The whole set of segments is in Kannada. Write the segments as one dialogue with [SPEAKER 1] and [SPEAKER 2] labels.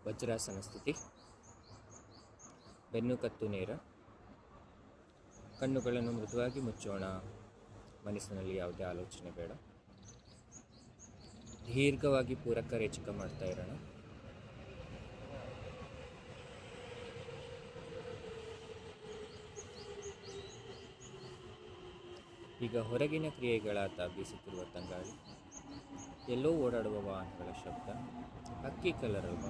[SPEAKER 1] ವಜ್ರಾಸನ ಸ್ಥಿತಿ. ಬೆನ್ನು ಕತ್ತು ನೇರ. ಕಣ್ಣುಗಳನ್ನು ಮೃದುವಾಗಿ ಮುಚ್ಚೋಣ. ಮನಸ್ಸಿನಲ್ಲಿ ಯಾವುದೇ ಆಲೋಚನೆ ಬೇಡ. ದೀರ್ಘವಾಗಿ ಪೂರಕ ರೇಚಕ ಮಾಡ್ತಾ ಇರೋಣ. ಈಗ ಹೊರಗಿನ ಕ್ರಿಯೆಗಳಾದ ಬೀಸುತ್ತಿರುವ ತಂಗಾಳಿ, ಎಲ್ಲೋ ಓಡಾಡುವ ವಾಹನಗಳ ಶಬ್ದ, ಹಕ್ಕಿ ಕಲರವ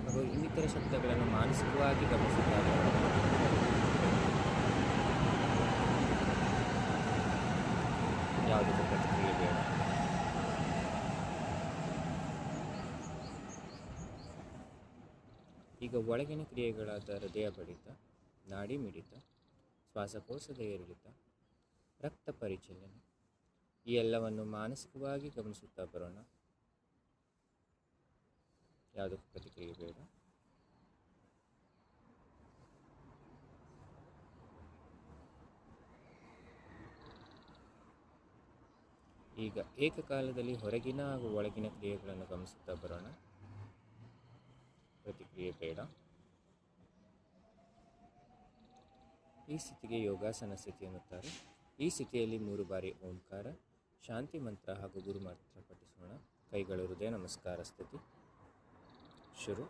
[SPEAKER 1] ಹಾಗೂ ಇನ್ನಿತರ ಶಬ್ದಗಳನ್ನು ಮಾನಸಿಕವಾಗಿ ಗಮನಿಸುತ್ತಾರೆ. ಯಾವುದೇ ಪ್ರತಿಕ್ರಿಯೆ ಬೇಡ. ಈಗ ಒಳಗಿನ ಕ್ರಿಯೆಗಳಾದ ಹೃದಯ ಬಡಿತ, ನಾಡಿ ಮಿಡಿತ, ಶ್ವಾಸಕೋಶದ ಏರಿಳಿತ, ರಕ್ತ ಪರಿಚಲನೆ ಈ ಎಲ್ಲವನ್ನು ಮಾನಸಿಕವಾಗಿ ಗಮನಿಸುತ್ತಾ ಬರೋಣ. ಯಾವುದಕ್ಕೂ ಪ್ರತಿಕ್ರಿಯೆ ಬೇಡ. ಈಗ ಏಕಕಾಲದಲ್ಲಿ ಹೊರಗಿನ ಹಾಗೂ ಒಳಗಿನ ಕ್ರಿಯೆಗಳನ್ನು ಗಮನಿಸುತ್ತಾ ಬರೋಣ. ಪ್ರತಿಕ್ರಿಯೆ ಬೇಡ. ಈ ಸ್ಥಿತಿಗೆ ಯೋಗಾಸನ ಸ್ಥಿತಿ ಎನ್ನುತ್ತಾರೆ. ಈ ಸ್ಥಿತಿಯಲ್ಲಿ 3 ಬಾರಿ ಓಂಕಾರ, ಶಾಂತಿ ಮಂತ್ರ ಹಾಗೂ ಗುರು ಮಂತ್ರ ಪಠಿಸೋಣ. ಕೈಗಳು ಹೃದಯ ನಮಸ್ಕಾರ ಸ್ಥಿತಿ. ಶುರು.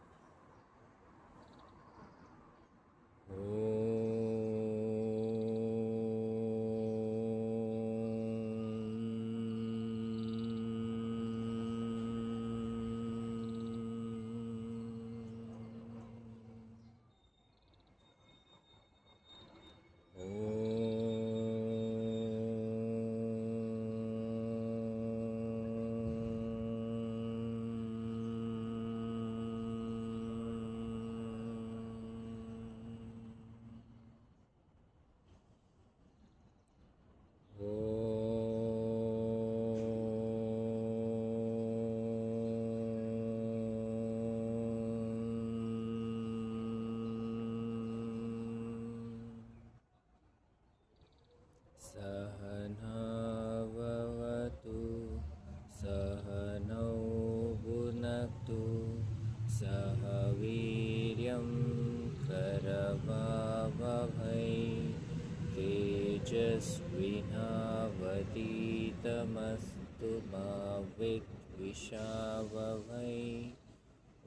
[SPEAKER 1] सहनाववतु सहनौ भुनक्तु सह वीर्यं करवावहै तेजस्विनावधीतमस्तु मा विद्विषावहै.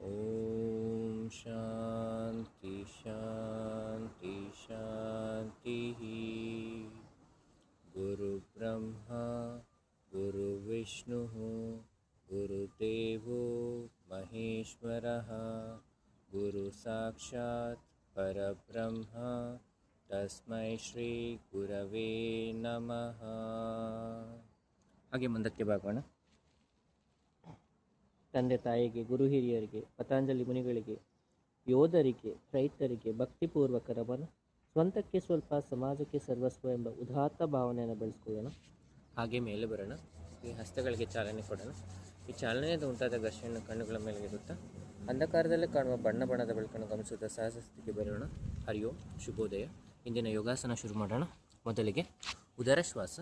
[SPEAKER 1] ओम शांति शांति शांतिः. गुरु ब्रह्मा गुरु विष्णुः गुरुदेवो महेश्वरः गुरु साक्षात् परब्रह्म तस्मै ಶ್ರೀ ಗುರವೇ ನಮಃ. ಹಾಗೆ ಮುಂದಕ್ಕೆ ಬಾಗೋಣ. ತಂದೆ ತಾಯಿಗೆ, ಗುರು ಹಿರಿಯರಿಗೆ, ಪತಂಜಲಿ ಮುನಿಗಳಿಗೆ, ಯೋಧರಿಗೆ, ರೈತರಿಗೆ ಭಕ್ತಿಪೂರ್ವಕ ನಮನ. ಸ್ವಂತಕ್ಕೆ ಸ್ವಲ್ಪ, ಸಮಾಜಕ್ಕೆ ಸರ್ವಸ್ವ ಎಂಬ ಉದಾತ್ತ ಭಾವನೆಯನ್ನು ಬೆಳೆಸ್ಕೊಳ್ಳೋಣ. ಹಾಗೆ ಮೇಲೆ ಬರೋಣ. ಈ ಹಸ್ತಗಳಿಗೆ ಚಾಲನೆ ಕೊಡೋಣ. ಈ ಚಾಲನೆಯಿಂದ ಉಂಟಾದ ಘರ್ಷಣೆಯನ್ನು ಕಣ್ಣುಗಳ ಮೇಲೆ ಇರುತ್ತಾ ಅಂಧಕಾರದಲ್ಲೇ ಕಾಣುವ ಬಣ್ಣ ಬಣ್ಣದ ಬೆಳಕನ್ನು ಗಮನಿಸುತ್ತಾ ಸಹಜ ಸ್ಥಿತಿಗೆ ಬರೋಣ. ಹರಿಯೋ ಶುಭೋದಯ. ಇಂದಿನ ಯೋಗಾಸನ ಶುರು ಮಾಡೋಣ. ಮೊದಲಿಗೆ ಉದರ ಶ್ವಾಸ.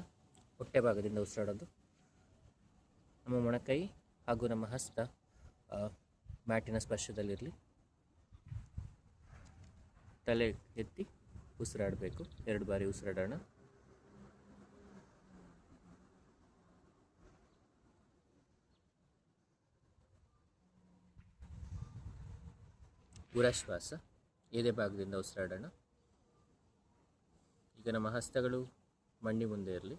[SPEAKER 1] ಹೊಟ್ಟೆ ಭಾಗದಿಂದ ಉಸಿರಾಡೋದು. ನಮ್ಮ ಮೊಣಕೈ ಹಾಗೂ ನಮ್ಮ ಹಸ್ತ ಮ್ಯಾಟಿನ ಸ್ಪರ್ಶದಲ್ಲಿರಲಿ. ತಲೆ ಎತ್ತಿ ಉಸಿರಾಡಬೇಕು. 2 ಬಾರಿ ಉಸಿರಾಡೋಣ. ಉರಶ್ವಾಸ. ಎದೆ ಭಾಗದಿಂದ ಉಸಿರಾಡೋಣ. ಈಗ ನಮ್ಮ ಹಸ್ತಗಳು ಮಂಡಿ ಮುಂದೆ ಇರಲಿ.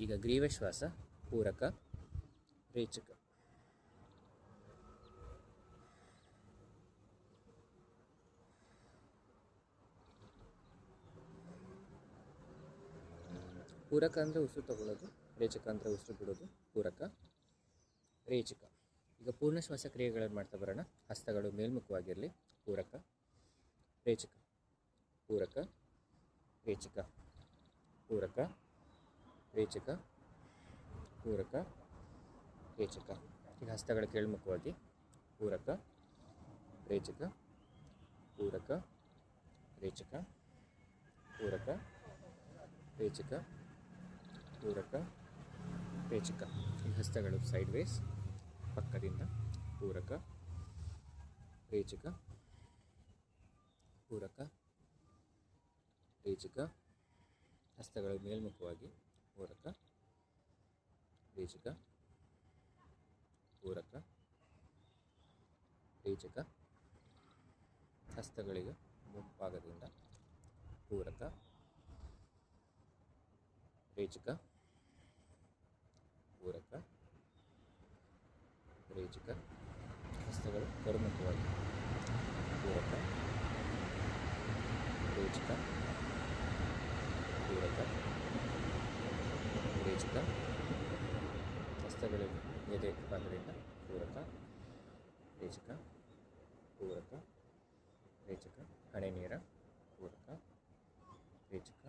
[SPEAKER 1] ಈಗ ಗ್ರೀವಶ್ವಾಸ. ಪೂರಕ, ರೇಚಕ. ಪೂರಕ ಅಂದರೆ ಉಸಿರು ತಗೊಳ್ಳೋದು, ರೇಚಕ ಅಂದರೆ ಉಸಿರು ಬಿಡೋದು. ಪೂರಕ, ರೇಚಕ. ಈಗ ಪೂರ್ಣ ಶ್ವಾಸ ಕ್ರಿಯೆಗಳನ್ನು ಮಾಡ್ತಾ ಬರೋಣ. ಹಸ್ತಗಳು ಮೇಲ್ಮುಖವಾಗಿರಲಿ. ಪೂರಕ, ರೇಚಕ, ಪೂರಕ, ರೇಚಕ, ಪೂರಕ, ರೇಚಕ, ಪೂರಕ, ರೇಚಕ. ಈಗ ಹಸ್ತಗಳ ಕೆಳಮುಖವಾಗಿ. ಪೂರಕ, ರೇಚಕ,
[SPEAKER 2] ಪೂರಕ ರೇಚಕ ಪೂರಕ ರೇಚಕ ಪೂರಕ ರೇಚಕ. ಈ ಹಸ್ತಗಳು ಸೈಡ್ ವೇಸ್ ಪಕ್ಕದಿಂದ ಪೂರಕ ರೇಚಕ ಪೂರಕ ರೇಚಕ. ಹಸ್ತಗಳು ಮೇಲ್ಮುಖವಾಗಿ ಪೂರಕ ರೇಚಕ ಪೂರಕ ರೇಚಕ. ಹಸ್ತಗಳಿಗೆ ಮುಂಭಾಗದಿಂದ ಪೂರಕ ರೇಚಕ ಪೂರಕ ರೇಚಕ. ಹಸ್ತಗಳು ಕರುಮುಖವಾಗಿ ಪೂರಕ ರೇಚಕ ಪೂರಕ ರೇಚಕ. ಹಸ್ತಗಳಿಗೆ ಎದೆ ಭಾಗದಿಂದ ಪೂರಕ ರೇಚಕ ಪೂರಕ ರೇಚಕ. ಹಣೆ ನೇರ ಪೂರಕ ರೇಚಕ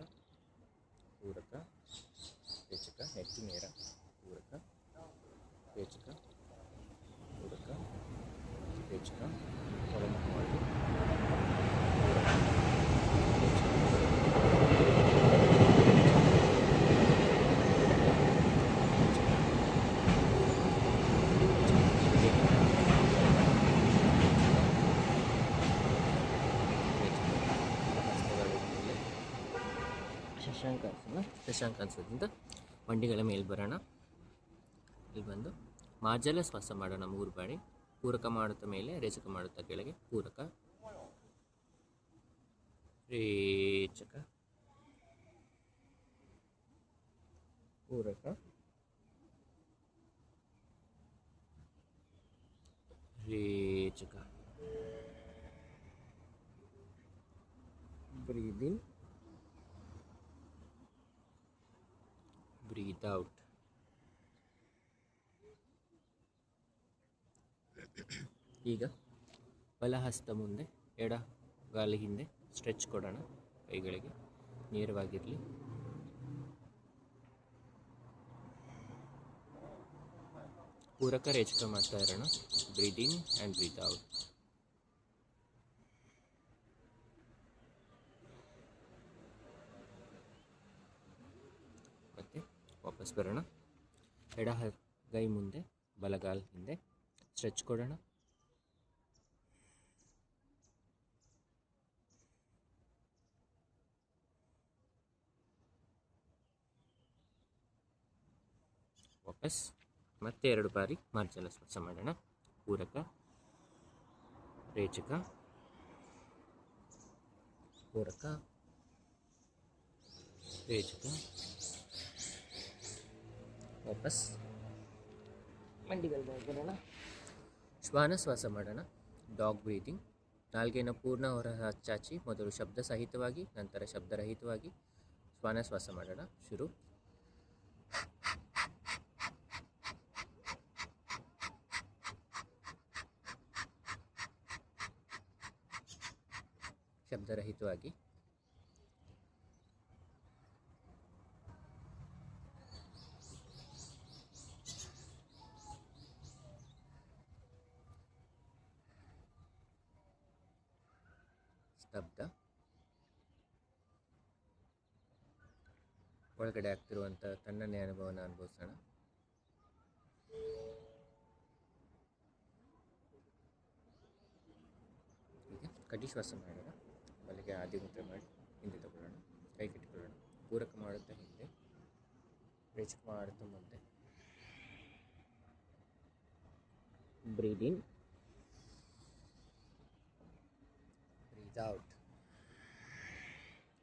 [SPEAKER 2] ಪೂರಕ ರೇಚಕ. ನೆತ್ತಿ ನೇರ ಪೂರಕ ರೇಚಕ ಪೂರಕ ರೇಚಕ. ಒಳಮುಖವಾಗಿ ಶಶಾಂಕಾಸನದಿಂದ ಮಂಡಿಗಳ ಮೇಲೆ ಬರೋಣ. ಇಲ್ಲಿ ಬಂದು ಮಾರ್ಜಲ ಶ್ವಾಸ ಮಾಡೋಣ 3 ಬಾರಿ. ಪೂರಕ ಮಾಡುತ್ತಾ ಮೇಲೆ, ರೇಚಕ ಮಾಡುತ್ತಾ ಕೆಳಗೆ. ಪೂರಕ ರೇಚಕ ಪೂರಕ ರೇಚಕ. ಬ್ರೀದ್ ಇನ್ ಬ್ರೀತ್ ಔಟ್. ಈಗ ಬಲಹಸ್ತ ಮುಂದೆ, ಎಡಗಾಲ ಹಿಂದೆ ಸ್ಟ್ರೆಚ್ ಕೊಡೋಣ. ಕೈಗಳಿಗೆ ನೇರವಾಗಿರಲಿ. ಪೂರಕ ರೇಚಕ ಮಾಡ್ತಾ ಇರೋಣ. Breathe in and breathe out. ಮತ್ತೆ ವಾಪಸ್ ಬರೋಣ. ಎಡಗೈ ಮುಂದೆ, ಬಲಗಾಲ್ ಹಿಂದೆ ಸ್ಟ್ರೆಚ್ ಕೊಡೋಣ. ವಾಪಸ್ ಮತ್ತೆ 2 ಬಾರಿ ಮಾರ್ಜಲ ಶ್ವಾಸ ಮಾಡೋಣ. ಪೂರಕ ರೇಚಕ ಪೂರಕ ರೇಚಕ. ವಾಪಸ್ ಮಂಡಿಗಳ ಬರೋಣ. ಶ್ವಾನ ಶ್ವಾಸ ಮಾಡೋಣ. Dog breathing. ನಾಲ್ಗೆನ ಪೂರ್ಣ ಹೊರ ಚಾಚಿ ಮೊದಲು ಶಬ್ದ ಸಹಿತವಾಗಿ, ನಂತರ ಶಬ್ದರಹಿತವಾಗಿ ಶ್ವಾನ ಶ್ವಾಸ ಮಾಡೋಣ. ಶುರು. ಶಬ್ದರಹಿತವಾಗಿ. ಸ್ತಬ್ಧ. ಒಳಗಡೆ ಆಗ್ತಿರುವಂಥ ತಣ್ಣನೆ ಅನುಭವನ ಅನುಭವಿಸೋಣ. ಈಗ ಕಟಿ ಶ್ವಾಸ ಮಾಡೋಣ. ಬಲಿಗೆ ಆದಿಮುದ್ರೆ ಮಾಡಿ ಹಿಂದೆ ತಗೊಳ್ಳೋಣ. ಕೈ ಕಟ್ಟಿಕೊಳ್ಳೋಣ. ಪೂರಕ ಮಾಡುತ್ತಾ ಹಿಂದೆ, ರೇಚಕ ಮಾಡುತ್ತಾ ಮುಂದೆ. ಬ್ರೀದ್ ಇನ್ ಬ್ರೀದ್ ಔಟ್.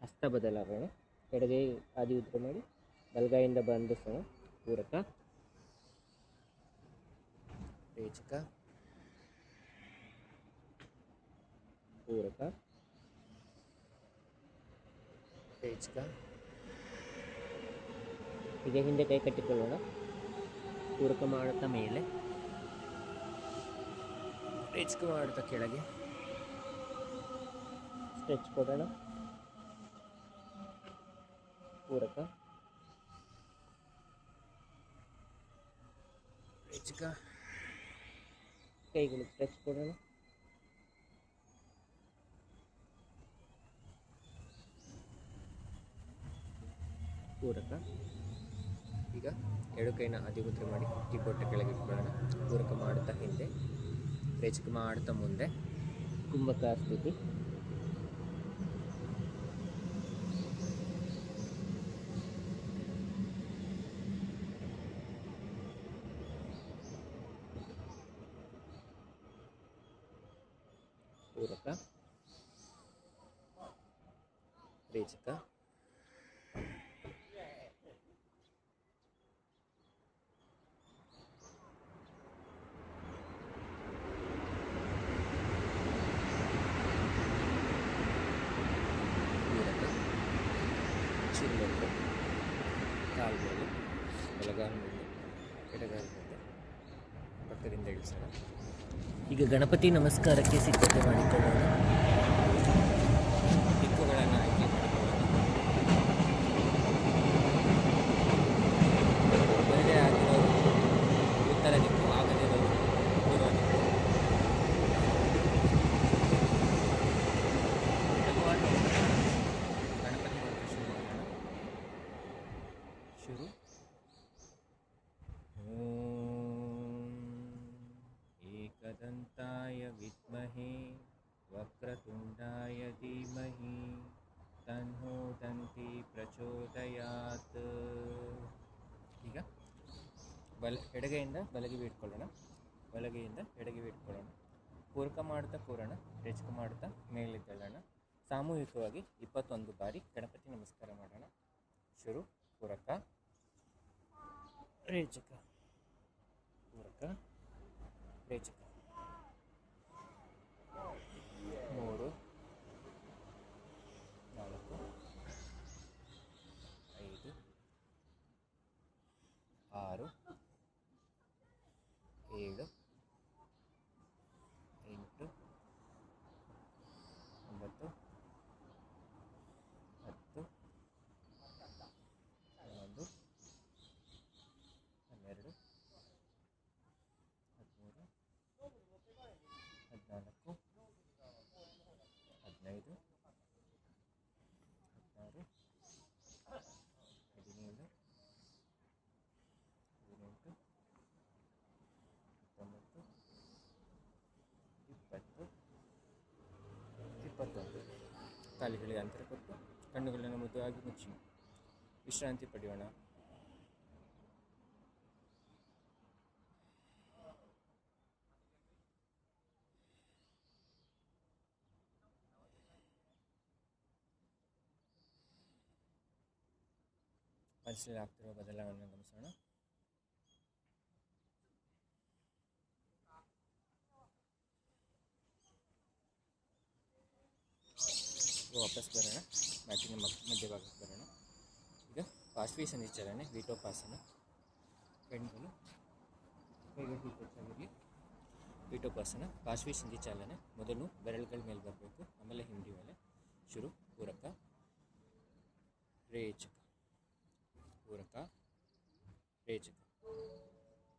[SPEAKER 2] ಹಸ್ತ ಬದಲಾವಣೆ. ಎಡಗೈ ಆದಿ ಉದ್ರ ಮಾಡಿ ಬಲಗೈಯಿಂದ ಬಂಧಿಸೋಣ. ಪೂರಕ ರೇಚಕ ಪೂರಕ ರೇಚಕ. ಈಗ ಹಿಂದೆ ಕೈ ಕಟ್ಟಿಕೊಳ್ಳೋಣ. ಪೂರಕ ಮಾಡುತ್ತಾ ಮೇಲೆ, ರೇಚಕ ಮಾಡುತ್ತಾ ಕೆಳಗೆ. ಸ್ಟ್ರೆಚ್ ಕೊಡೋಣ. ಪೂರಕ ರೇಚಕ. ಕೈಗಳು ಸ್ಟ್ರೆಚ್ ಕೊಡೋಣ. ಪೂರಕ. ಈಗ ಎಡು ಕೈನ ಅಧಿಮುದ್ರೆ ಮಾಡಿ ಕಿಬ್ಬೊಟ್ಟ ಕೆಳಗೆ ಇಟ್ಕೊಳ್ಳೋಣ. ಪೂರಕ ಮಾಡುತ್ತಾ ಹಿಂದೆ, ರೇಚಕ ಮಾಡುತ್ತಾ ಮುಂದೆ,
[SPEAKER 1] ಕುಂಭಕ ಸ್ಥಿತಿ.
[SPEAKER 2] ಪೂರಕ, ರೇಚಕ, ಚಿಲ್ಲಕ್ಕೆ, ಕಾಲು ಮೇಲೆ, ಬಲಗಾಲ ಮುಂದೆ, ಎಡಗಾಲ ಮುಂದೆ, ಪಕ್ಕದಿಂದ ಇಳಿಸೋಣ. ಈಗ ಗಣಪತಿ ನಮಸ್ಕಾರಕ್ಕೆ ಸಿದ್ಧತೆ ಮಾಡಿಕೊಳ್ಳೋಣ. ದಿಕ್ಕುಗಳನ್ನು ಆಯ್ಕೆ ಮಾಡಿಕೊಳ್ಳೋಣ. ಬೇರೆ ಆಗಿರೋರು ಉತ್ತರ ದಿಕ್ಕು, ಆಗದಿರೋರು ಪೂರ್ವ ದಿಕ್ಕು. ಗಣಪತಿ ಮಂತ್ರ ಶುರು ಮಾಡೋಣ. ಶುರು. एकदन्ताय विद्महे वक्रतुण्डाय धीमहि तन्नो दन्ति ಪ್ರಚೋದಯಾತ್. ಈಗ ಎಡಗೈಯಿಂದ ಬಲಗಿವಿ ಇಟ್ಕೊಳ್ಳೋಣ, ಬಲಗೈಯಿಂದ ಎಡಗಿವಿ ಇಟ್ಕೊಳ್ಳೋಣ. ಪೂರಕ ಮಾಡುತ್ತಾ ಕೂರೋಣ, ರೇಚಕ ಮಾಡುತ್ತಾ ಮೇಲೆದ್ದೇಳೋಣ. ಸಾಮೂಹಿಕವಾಗಿ 21 ಬಾರಿ ಗಣಪತಿ ನಮಸ್ಕಾರ ಮಾಡೋಣ. ಶುರು. ಪೂರಕ, ರೇಚಕ, ಪೂರಕ, ರೇಚಕ. 3, 4, 5, 6, 7, 8, 9, 10, 11, 12, 13, 14, 15, 16, 17, 18, 19, 20, 21. ಕಾಲಿಗಳಿಗೆ ಅಂತರ ಕೊಟ್ಟು ಕಣ್ಣುಗಳನ್ನು ಮೃದುವಾಗಿ ಮುಚ್ಚಿ ವಿಶ್ರಾಂತಿ ಪಡೆಯೋಣ. ಮನಸ್ಸಲ್ಲಿ ಆಗ್ತಿರುವ ಬದಲಾವಣೆ ಗಮನಿಸೋಣ. ವಾಪಸ್ ಬರೋಣ, ಮ್ಯಾಟಿನ ಮಧ್ಯಭಾಗಕ್ಕೆ ಬರೋಣ. ಈಗ ಪಾರ್ಶ್ವಿ ಸಂಧಿ ಚಲನೆ, ವಿಟೋಪಾಸನ. ಕಣ್ಣುಗಳು ಕೈಗಳು ಹೆಚ್ಚಾಗಿರಲಿ. ವಿಟೋಪಾಸನ, ಪಾರ್ಶ್ವಿ ಸಂಧಿ ಚಾಲನೆ. ಮೊದಲು ಬೆರಳುಗಳ ಮೇಲೆ ಬರಬೇಕು, ಆಮೇಲೆ ಹಿಂಡಿ ಮೇಲೆ. ಶುರು. ಪೂರಕ, ರೇಚಕ, ಪೂರಕ, ರೇಚಕ,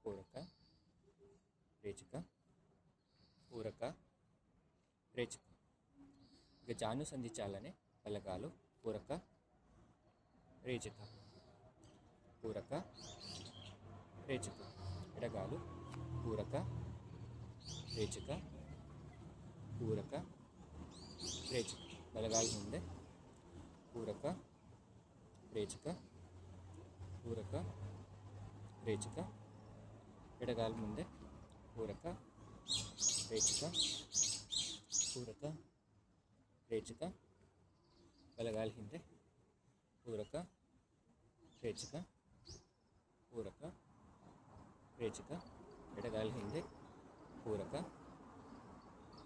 [SPEAKER 2] ಪೂರಕ, ರೇಚಕ, ಪೂರಕ, ರೇಚಕ. ಈಗ ಜಾನುಸಂಧಿ ಚಾಲನೆ. ಬಲಗಾಲು, ಪೂರಕ, ರೇಚಕ, ಪೂರಕ, ರೇಚಕ. ಎಡಗಾಲು, ಪೂರಕ, ರೇಚಕ, ಪೂರಕ, ರೇಚಕ. ಬಲಗಾಲು ಮುಂದೆ, ಪೂರಕ, ರೇಚಕ, ಪೂರಕ, ರೇಚಕ. ಎಡಗಾಲು ಮುಂದೆ, ಪೂರಕ, ರೇಚಕ, ಪೂರಕ, ರೇಚಕ. ಬಲಗಾಲು ಹಿಂದೆ, ಪೂರಕ, ರೇಚಕ, ಪೂರಕ, ರೇಚಕ. ಎಡಗಾಲು ಹಿಂದೆ, ಪೂರಕ,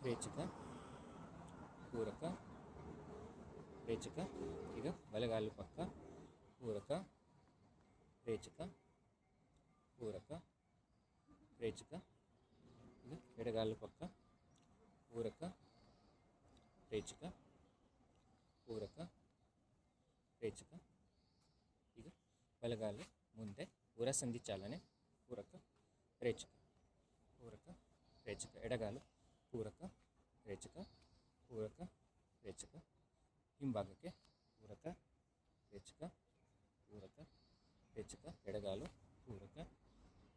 [SPEAKER 2] ರೇಚಕ, ಪೂರಕ, ರೇಚಕ. ಈಗ ಬಲಗಾಲು ಪಕ್ಕ, ಪೂರಕ, ರೇಚಕ, ಪೂರಕ, ರೇಚಕ. ಈಗ ಎಡಗಾಲು ಪಕ್ಕ, ಪೂರಕ, ರೇಚಕ, ಪೂರಕ, ರೇಚಕ. ಈಗ ಬಲಗಾಲು ಮುಂದೆ, ಉರಸಂಧಿ ಚಾಲನೆ. ಪೂರಕ, ರೇಚಕ, ಪೂರಕ, ರೇಚಕ. ಎಡಗಾಲು, ಪೂರಕ, ರೇಚಕ, ಪೂರಕ, ರೇಚಕ. ಹಿಂಭಾಗಕ್ಕೆ, ಪೂರಕ, ರೇಚಕ, ಪೂರಕ ರೇಚಕ, ಎಡಗಾಲು ಪೂರಕ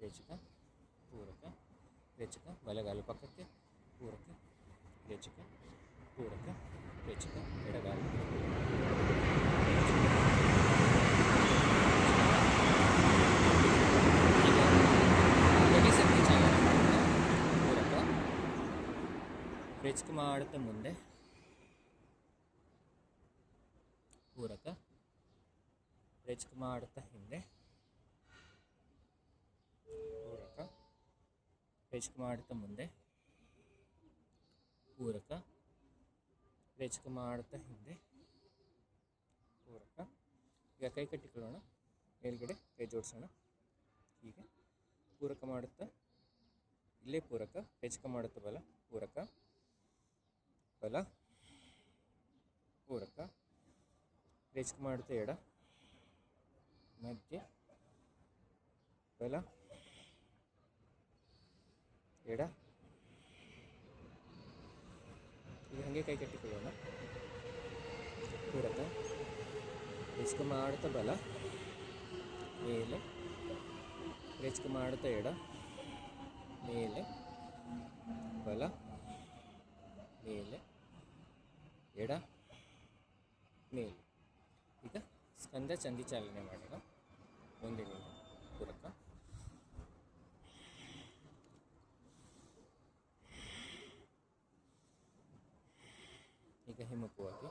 [SPEAKER 2] ರೇಚಕ ಪೂರಕ ರೇಚಕ, ಬಲಗಾಲು ಪಕ್ಕಕ್ಕೆ ಪೂರಕ ರೇಚಕ ಪೂರಕ ರೇಚಕ, ಎಡಗಾಲು ಪೂರಕ ರೇಚಕ ಮಾಡುತ್ತಾ ಮುಂದೆ ಪೂರಕ ರೇಚಕ ಮಾಡುತ್ತಾ ಹಿಂದೆ ಪೂರಕ ರೇಚಕ ಮಾಡುತ್ತಾ ಮುಂದೆ ಪೂರಕ ರೇಚಕ ಮಾಡುತ್ತಾ ಹಿಂದೆ ಪೂರಕ. ಈಗ ಕೈ ಕಟ್ಟಿಕೊಳ್ಳೋಣ, ಮೇಲ್ಗಡೆ ಕೈ ಜೋಡಿಸೋಣ. ಹೀಗೆ ಪೂರಕ ಮಾಡುತ್ತಾ ಇಲ್ಲೇ ಪೂರಕ ರೇಚಕ ಮಾಡುತ್ತಾ ಬಲ ಪೂರಕ ಬಲ ಪೂರಕ ರೇಚಕ ಮಾಡುತ್ತಾ ಎಡ ಮಧ್ಯೆ ಬಲ ಎಡ. ಈಗ ಹಾಗೆ ಕೈ ಕಟ್ಟಿಕೊಳ್ಳೋಣ. ಪೂರಕ ರೇಚಕ ಮಾಡುತ್ತಾ ಬಲ ಮೇಲೆ ರೇಚಕ ಮಾಡುತ್ತಾ ಎಡ ಮೇಲೆ ಬಲ ಮೇಲೆ ಎಡ ಮೇಲೆ. ಈಗ ಸ್ಕಂದ ಚಂದಿ ಚಾಲನೆ ಮಾಡೋಣ. ಮುಂದಿನಿಂದ ಪೂರಕ ಈಗ ಹಿಮ್ಮುಖವಾಗಿ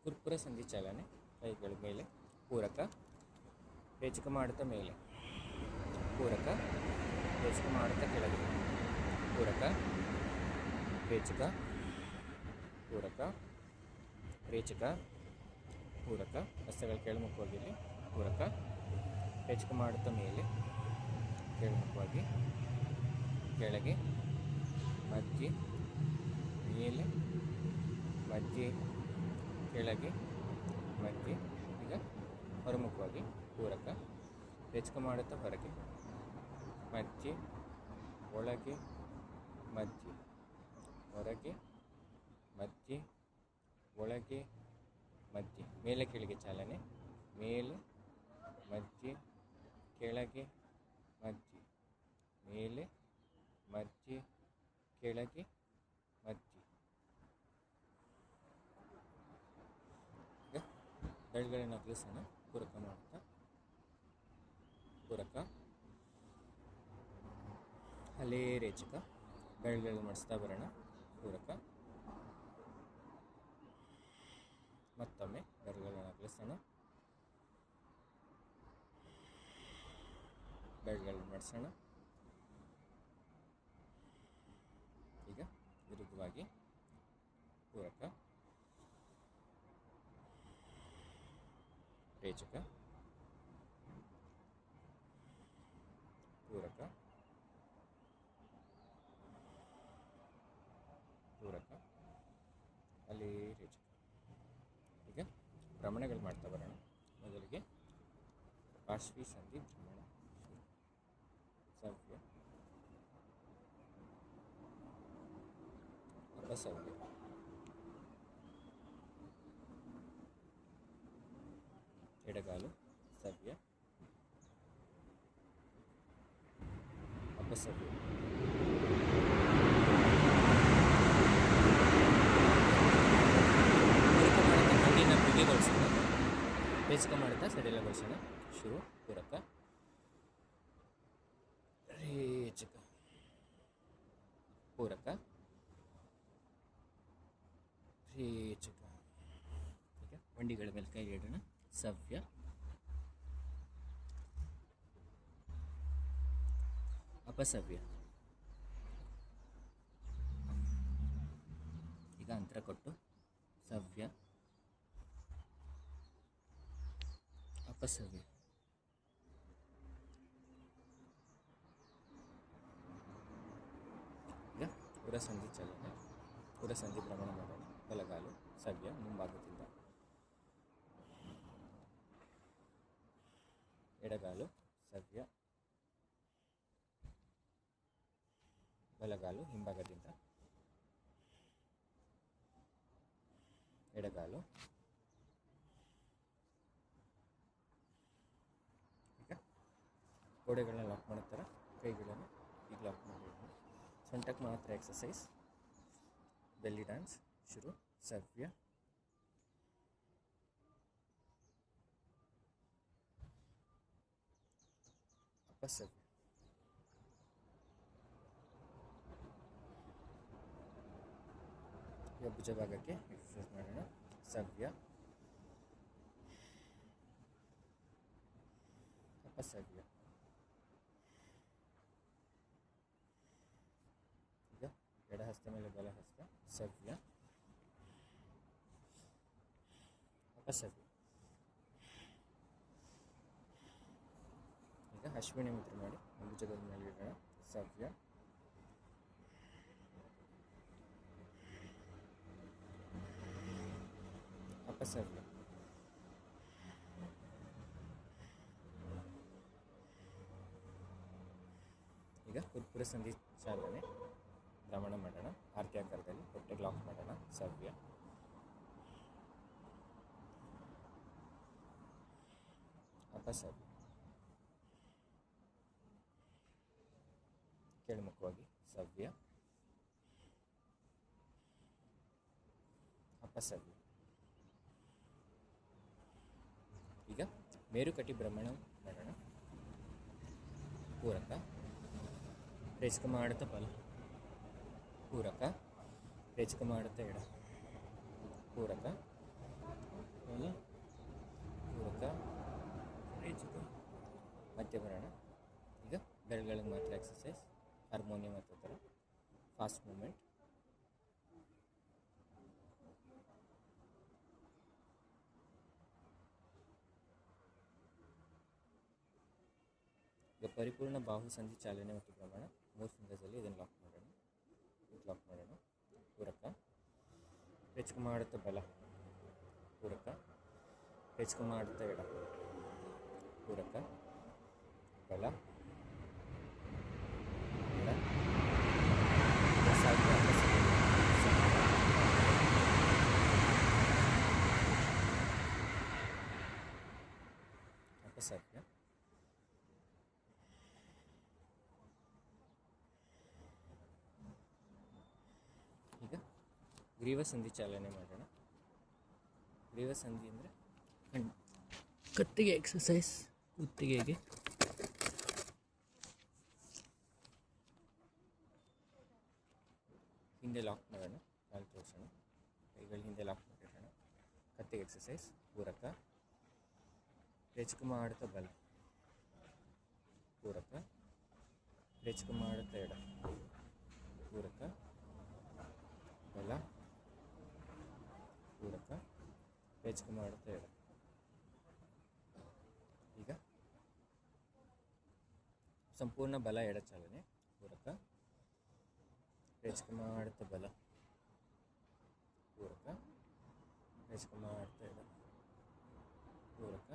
[SPEAKER 2] ಕುರ್ಪುರ ಸಂಧಿ ಚಾಲನೆ. ಕೈಗಳ ಮೇಲೆ ಪೂರಕ ರೇಚಕ ಮಾಡುತ್ತಾ ಮೇಲೆ ಪೂರಕ ರೇಚಕ ಮಾಡುತ್ತಾ ಕೆಳಗೆ ಪೂರಕ ರೇಚಕ ಪೂರಕ ರೇಚಕ ಪೂರಕ. ಹಸ್ತಗಳು ಕೆಳಮುಖವಾಗಿರಲಿ. ಪೂರಕ ರೇಚಕ ಮಾಡುತ್ತಾ ಮೇಲೆ ಕೆಳಮುಖವಾಗಿ ಕೆಳಗೆ ಮಧ್ಯೆ ಮೇಲೆ ಮಧ್ಯೆ ಕೆಳಗೆ ಮಧ್ಯೆ. ಈಗ ಹೊರಮುಖವಾಗಿ ಪೂರಕ ರೇಚಕ ಮಾಡುತ್ತಾ ಹೊರಗೆ ಮಧ್ಯೆ ಒಳಗೆ ಮಧ್ಯೆ ಹೊರಗೆ ಮಧ್ಯೆ ಒಳಗೆ ಮಧ್ಯೆ. ಮೇಲೆ ಕೆಳಗೆ ಚಾಲನೆ. ಮೇಲೆ ಮಧ್ಯೆ ಕೆಳಗೆ ಮಧ್ಯೆ ಮೇಲೆ ಮಧ್ಯೆ ಕೆಳಗೆ ಮಧ್ಯೆ. ಈಗ ಬೆಳಗಳನ್ನು ಅಗಲಿಸೋಣ. ಪೂರಕ ಮಾಡುತ್ತಾ ಪೂರಕ ಅಲ್ಲೇ ರೇಚಕ ಬೆಳಗಳನ್ನು ಮಾಡಿಸ್ತಾ ಬರೋಣ. ಪೂರಕ ಮತ್ತೊಮ್ಮೆ ಬೆರಗಳನ್ನು ಅಗಲಿಸೋಣ. ಬೆರಗಳನ್ನು ಮಾಡಿಸೋಣ. ಈಗ ವಿರುದ್ಧವಾಗಿ ಪೂರಕ ರೇಚಕ ಪೂರಕ ಪೂರಕ ಅಲ್ಲಿ ರೇಚಕ. ಈಗ ಭ್ರಮಣಗಳು ಮಾಡ್ತಾ ಬರೋಣ. ಮೊದಲಿಗೆ ಪಾರ್ಶ್ವಿ ಸಂಧಿ ಭ್ರಮಣ ಸವ್ಯ ಅಪಸವ್ಯ ಎಡಗಾಲು ಸವ್ಯ ಅಪಸವ್ಯ ಬಿಗಿಗೊಳಿಸೋಣ. ರೇಚಕ ಮಾಡುತ್ತಾ ಸಡಿಲಗೊಳಿಸೋಣ. ಶುರು ಪೂರಕ ರೇಚಕ ಪೂರಕ ರೇಚಕ. ಈಗ ಮಂಡಿಗಳ ಮೇಲೆ ಕೈ ಇಡೋಣ. ಸವ್ಯ ಅಪಸವ್ಯ. ಈಗ ಅಂತರ ಕೊಟ್ಟು ಸವ್ಯ ಅಪಸವ್ಯ. ಈಗ ಉರಸಂಧಿ ಚಲನೆ. ಉರಸಂಧಿ ಭ್ರಮಣ ಮಾಡೋಣ. ಬಲಗಾಲು ಸವ್ಯ ಮುಂಭಾಗದಿಂದ ಎಡಗಾಲು ಸವ್ಯ ಬಲಗಾಲು ಹಿಂಭಾಗದಿಂದ ಎಡಗಾಲು. ಈಗ ಗೋಡೆಗಳನ್ನ ಲಾಕ್ ಮಾಡ್ತಾರೆ, ಕೈಗಳನ್ನು ಈಗ ಲಾಕ್ ಮಾಡಿರೋಣ. ಸೊಂಟಕ್ಕೆ ಮಾತ್ರ ಎಕ್ಸಸೈಸ್. ಬೆಲ್ಲಿ ಡ್ಯಾನ್ಸ್ ಶುರು. ಸವ್ಯ, ಅಪಸವ್ಯ. ಈಗ ಭುಜ ಭಾಗಕ್ಕೆ ಎಕ್ಸಸೈಸ್ ಮಾಡೋಣ. ಸವ್ಯ, ಅಪಸವ್ಯ. ಈಗ ಎಡ ಹಸ್ತ ಮೇಲೆ ಬಲ ಹಸ್ತ. ಸವ್ಯ, ಅಪಸವ್ಯ. ಈಗ ಅಶ್ವಿನಿ ಮುದ್ರೆ ಮಾಡಿ ಭುಜದ ಮೇಲೆ ಇಡೋಣ. ಸವ್ಯ, ಅಪಸವ್ಯ. ಈಗ ಕುರ್ಪುರ ಸಂಧಿ ಚಾಲನೆ. ಭ್ರಮಣ ಮಾಡೋಣ. ಆರ್ತಿ ಆಕಾರದಲ್ಲಿ ಹೊಟ್ಟೆಗೆ ಲಾಕ್ ಮಾಡೋಣ. ಸವ್ಯ, ಅಪಸವ್ಯ. ಕೆಳಮುಖವಾಗಿ. ಸವ್ಯ, ಅಪಸವ್ಯ. ಈಗ ಮೇರುಕಟಿ ಭ್ರಮಣ ಮಾಡೋಣ. ಪೂರಕ, ರೇಚಕ ಮಾಡುತ್ತಾ ಬಲ. ಪೂರಕ, ರೇಚಕ ಮಾಡುತ್ತಾ ಎಡ. ಪೂರಕ, ಬಲ, ಪೂರಕ, ರೇಚಕ, ಮಧ್ಯ ಬರೋಣ. ಈಗ ಬೆರಳುಗಳಿಗೆ ಮಾತ್ರ ಎಕ್ಸಸೈಸ್. ಹಾರ್ಮೋನಿಯಂ ಅಥವಾ ಥರ ಫಾಸ್ಟ್ ಮೂಮೆಂಟ್. ಈಗ ಪರಿಪೂರ್ಣ ಬಾಹು ಸಂಧಿ ಚಾಲನೆ ಮತ್ತು ಪ್ರಮಾಣ. 3 ಫಿಂಗರ್ಸಲ್ಲಿ ಇದನ್ನು ಲಾಕ್ ಮಾಡೋಣ. ಲಾಕ್ ಮಾಡೋಣ. ಪೂರಕ, ರೇಚಕ ಮಾಡುತ್ತಾ ಬಲ. ಪೂರಕ, ರೇಚಕ ಮಾಡುತ್ತಾ ಎಡ. ಪೂರಕ, ಬಲ, ಎಡ. ಸವ್ಯ, ಅಪಸವ್ಯ. ಈಗ ಗ್ರೀವ ಸಂಧಿ ಚಾಲನೆ ಮಾಡೋಣ. ಗ್ರೀವ ಸಂಧಿ ಅಂದರೆ ಕತ್ತಿಗೆ ಎಕ್ಸಸೈಸ್. ಕುತ್ತಿಗೆಗೆ ಹಿಂದೆ ಲಾಕ್ ಮಾಡೋಣ. ಕಾಲು ತೋರಿಸೋಣ. ಕೈಗಳು ಹಿಂದೆ ಲಾಕ್ ಮಾಡಿರೋಣ. ಕತ್ತಿಗೆ ಎಕ್ಸಸೈಸ್. ಪೂರಕ, ರೇಚಕ ಮಾಡುತ್ತಾ ಬಲ. ಪೂರಕ, ರೇಚಕ ಮಾಡುತ್ತಾ ಎಡ. ಪೂರಕ, ಬಲ, ಪೂರಕ, ರೇಚಕ ಮಾಡುತ್ತಾ ಎಡ. ಈಗ ಸಂಪೂರ್ಣ ಬಲ ಎಡ ಚಾಲನೆ. ಪೂರಕ, ರೇಚಕ ಮಾಡುತ್ತಾ ಬಲ. ಪೂರಕ, ರೇಚಕ ಮಾಡುತ್ತಾ ಎಡ. ಪೂರಕ,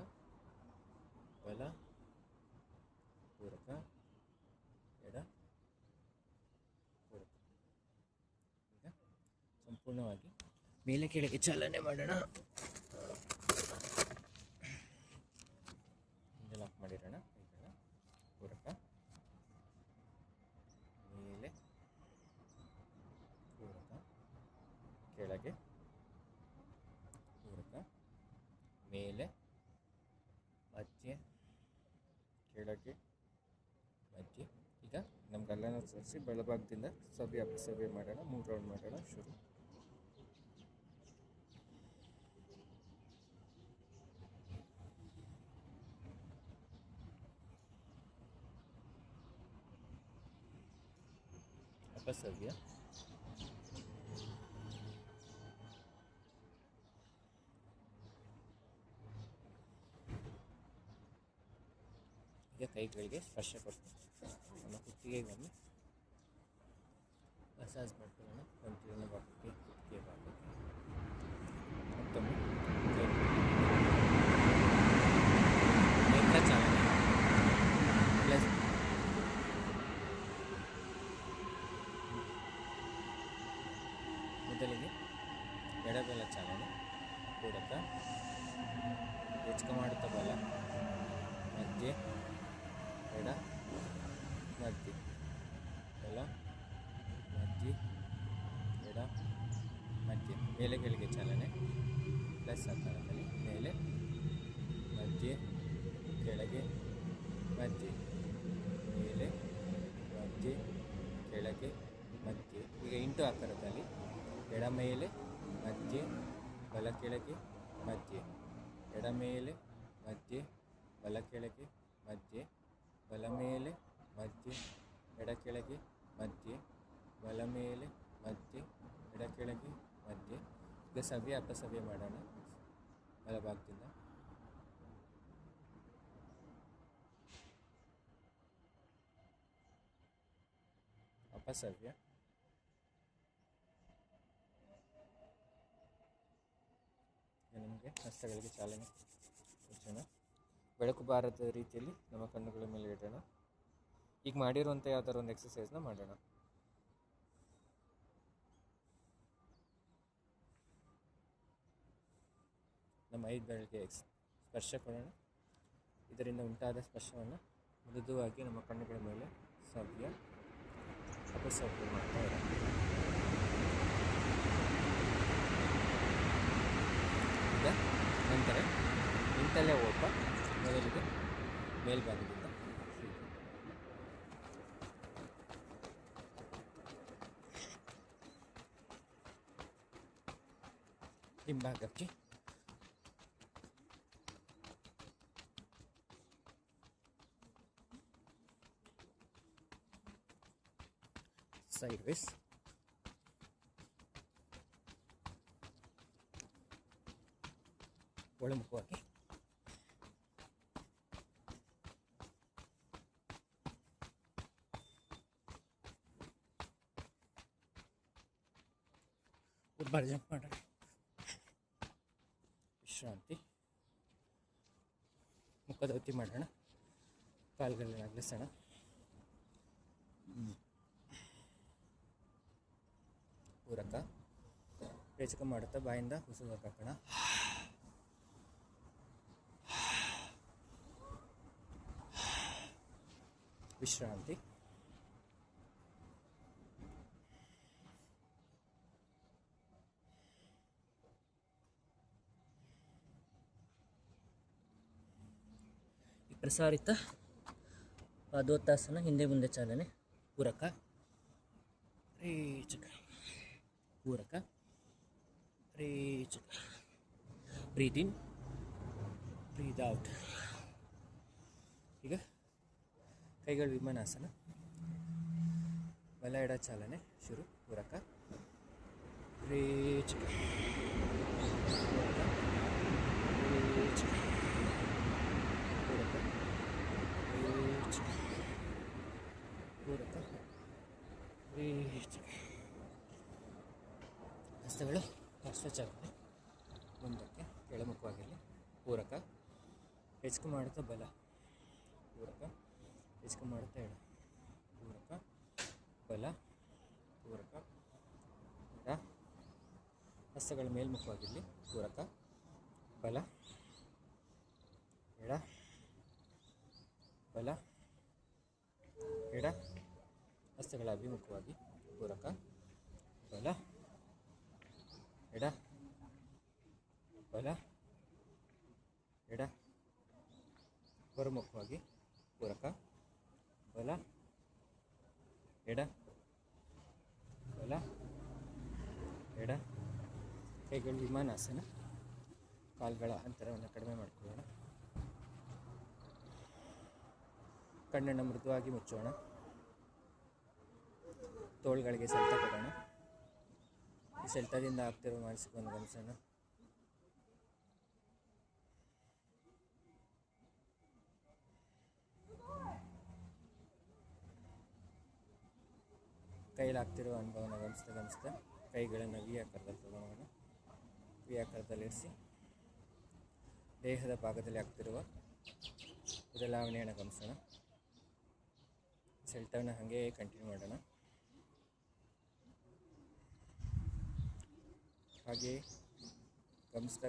[SPEAKER 2] ಬಲ, ಪೂರಕ, ಎಡ, ಪೂರಕ. ಈಗ ಸಂಪೂರ್ಣವಾಗಿ ಮೇಲೆ ಕೆಳಗೆ ಚಾಲನೆ ಮಾಡೋಣ. ಹಿಂದೆ ಲಾಕ್ ಮಾಡಿರೋಣ. ಈಗ ಪೂರಕ, ಮೇಲೆ, ಪೂರಕ, ಕೆಳಗೆ, ಪೂರಕ, ಮೇಲೆ, ಮಧ್ಯೆ, ಕೆಳಗೆ, ಮಧ್ಯೆ. ಈಗ ನಮ್ಮ ಗಲ್ಲನ ಸೇರಿಸಿ ಬಲಭಾಗದಿಂದ ಸವ್ಯ ಅಪಸವ್ಯ ಮಾಡೋಣ. 3 ರೌಂಡ್ ಮಾಡೋಣ. ಶುರು. ಅಪಸವ್ಯ, ಈಗ ಕೈಗಳಿಗೆ ಸ್ಪರ್ಶ ಕೊಟ್ಟು ನಮ್ಮ ಕುತ್ತಿಗೆಗೊಮ್ಮೆ ಮಸಾಜ್ ಮಾಡ್ಕೊಳ್ಳೋಣ. ಗಂಟಲಿನ ಭಾಗಕ್ಕೆ, ಕುತ್ತಿಗೆ ಭಾಗಕ್ಕೆ. ಮತ್ತೊಮ್ಮೆ ನೇತ್ರ ಚಾಲನೆ ಪ್ಲಸ್ ಮೊದಲಿಗೆ ಎಡಬಲ ಚಾಲನೆ. ಮಧ್ಯೆ ಎಡ ಮಧ್ಯೆ ಬಲ ಮಧ್ಯೆ ಎಡ ಮಧ್ಯೆ ಮೇಲೆ ಕೆಳಗೆ ಚಾಲನೆ ಪ್ಲಸ್ ಆಕಾರದಲ್ಲಿ ಮೇಲೆ ಮಧ್ಯೆ ಕೆಳಗೆ ಮಧ್ಯೆ ಮೇಲೆ ಮಧ್ಯೆ ಕೆಳಗೆ ಮಧ್ಯೆ. ಈಗ ಇಂಟು ಆಕಾರದಲ್ಲಿ ಎಡ ಮೇಲೆ ಮಧ್ಯೆ ಬಲ ಕೆಳಗೆ ಮಧ್ಯೆ ಎಡ ಮೇಲೆ ಮಧ್ಯೆ ಬಲ ಕೆಳಗೆ ಮಧ್ಯೆ ಬಲ ಮೇಲೆ ಮಧ್ಯೆ ಎಡ ಕೆಳಗೆ ಮಧ್ಯೆ ಬಲ ಮೇಲೆ ಮಧ್ಯೆ ಎಡ ಕೆಳಗೆ ಮಧ್ಯೆ. ಈಗ ಸವ್ಯ ಅಪಸವ್ಯ ಮಾಡೋಣ. ಬಲಭಾಗದಿಂದ ಅಪಸವ್ಯ ನಿಮಗೆ ಹಸ್ತಗಳಿಗೆ ಚಾಲನೆ ಕೊಡೋಣ. ಬೆಳಕು ಬಾರದ ರೀತಿಯಲ್ಲಿ ನಮ್ಮ ಕಣ್ಣುಗಳ ಮೇಲೆ ಇಡೋಣ. ಈಗ ಮಾಡಿರುವಂಥ ಯಾವ್ದಾದ್ರು ಒಂದು ಎಕ್ಸಸೈಸ್ನ ಮಾಡೋಣ. ನಮ್ಮ 5 ಬೆರಳಿಗೆ ಸ್ಪರ್ಶ ಕೊಡೋಣ. ಇದರಿಂದ ಉಂಟಾದ ಸ್ಪರ್ಶವನ್ನು ಮೃದುವಾಗಿ ನಮ್ಮ ಕಣ್ಣುಗಳ ಮೇಲೆ ಸವ್ಯ ಅಪಸವ್ಯ ಮಾಡ್ತಾ ಇರೋಣ. ಈಗ ನಂತರ ಇಂತಲೇ ಓಟ ಮೊದಲಿಗೆ ಮೇಲ್ಭಾಗದಿಂದ ಹಿಂಭಾಗಕ್ಕೆ sideways ಒಳಮುಖವಾಗಿ ಉಬ್ಬಾರ ಜಂಪ್ ಮಾಡೋಣ. ವಿಶ್ರಾಂತಿ. ಮುಖದೌತಿ ಮಾಡೋಣ. ಕಾಲುಗಳನ್ನ ಅಗಲಿಸೋಣ. ಪೂರಕ ರೇಚಕ ಮಾಡುತ್ತಾ ಬಾಯಿಂದ ಉಸಿರು ಹಾಕೋಣ. ವಿಶ್ರಾಂತಿ. ಪ್ರಸಾರಿತ ಪಾದೋತ್ತಾಸನ ಹಿಂದೆ ಮುಂದೆ ಚಾಲನೆ. ಪೂರಕ ರೇಚಕ ಪೂರಕ ರೇಚಕ. ಬ್ರೀತ್ ಇನ್ ಬ್ರೀತ್ ಔಟ್. ಈಗ ಕೈಗಳು ವಿಮಾನಾಸನ. ಬಲ ಎಡ ಚಾಲನೆ ಶುರು. ಪೂರಕ ರೇಚಕ ರೇಚಕ ಪೂರಕ ರೇಚಕ ಪೂರಕ ರೇಚಕ. ಹಸ್ತಗಳು ಪಾರ್ಶ್ವಚಾಲನೆ ಮುಂದಕ್ಕೆ ಕೆಳಮುಖವಾಗಿರಲಿ. ಪೂರಕ ಹೆಚ್ಕು ಮಾಡುತ್ತಾ ಬಲ. ಪೂರಕ ಹೆಚ್ಕು ಮಾಡುತ್ತಾ ಎಡ. ಪೂರಕ ಬಲ. ಪೂರಕ ಎಡ. ಹಸ್ತಗಳ ಮೇಲ್ಮುಖವಾಗಿರಲಿ. ಪೂರಕ ಬಲ ಎಡ ಬಲ ಎಡ. ಹಸ್ತಗಳ ಅಭಿಮುಖವಾಗಿ. ಪೂರಕ ಬಲ ಎಡ ಬಲ ಎಡ. ಹೊರಮುಖವಾಗಿ. ಪೂರಕ ಬಲ ಎಡ ಬಲ ಎಡ. ಕೈಗಳು ವಿಮಾನಾಸನ. ಕಾಲುಗಳ ಅಂತರವನ್ನು ಕಡಿಮೆ ಮಾಡಿಕೊಳ್ಳೋಣ. ಕಣ್ಣನ್ನು ಮೃದುವಾಗಿ ಮುಚ್ಚೋಣ. ತೋಳುಗಳಿಗೆ ಸೆಳೆತ ಕೊಡೋಣ. ಈ ಸೆಳೆತದಿಂದ ಆಗ್ತಿರುವ ಮಾನಸಿಕವನ್ನು ಗಮನಿಸೋಣ. ಕೈಲಾಗ್ತಿರುವ ಅನುಭವನ ಗಮನಿಸ್ತಾ ಕೈಗಳನ್ನು ವಿ ಆಕಾರದಲ್ಲಿ ತಗೊಳ್ಳೋಣ. ವಿ ಆಕಾರದಲ್ಲಿರಿಸಿ ದೇಹದ ಭಾಗದಲ್ಲಿ ಆಗ್ತಿರುವ ಬದಲಾವಣೆಯನ್ನು ಗಮನಿಸೋಣ. ಸೆಳೆತವನ್ನು ಹಾಗೇ ಕಂಟಿನ್ಯೂ ಮಾಡೋಣ. ಹಾಗೆಯೇ ಗಮನಿಸ್ತಾ